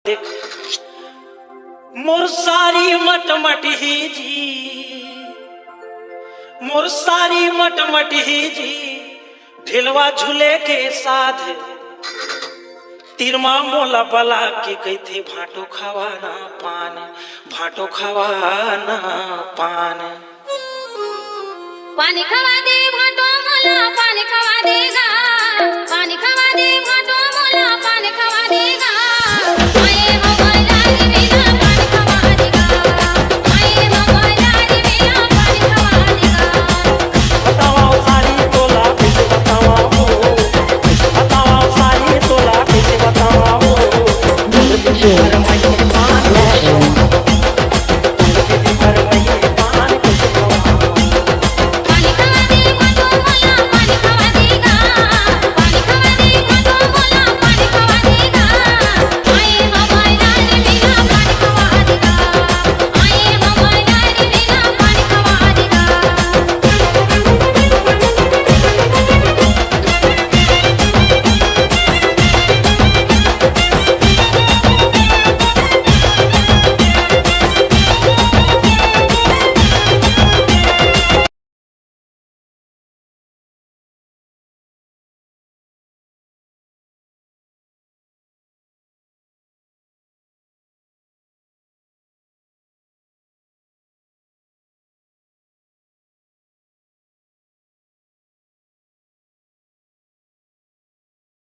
देख मोर सारी मटमट ही जी, मोर सारी मटमट ही जी, ढिलवा झूले के साध तिरमा मोला बला के कहते भाटो खवाना पान, भाटो खवाना पान। पानी खवा दे भाटो मोला पानी खवा देगा, पानी खवा दे भाटो मोला पानी खवा देगा। आए हो लाली मेरा पानी खवा देगा, आए हो लाली मेरा पानी खवा देगा। बताओ सारी तोला कैसे बताओ, बताओ सारी तोला कैसे बताओ।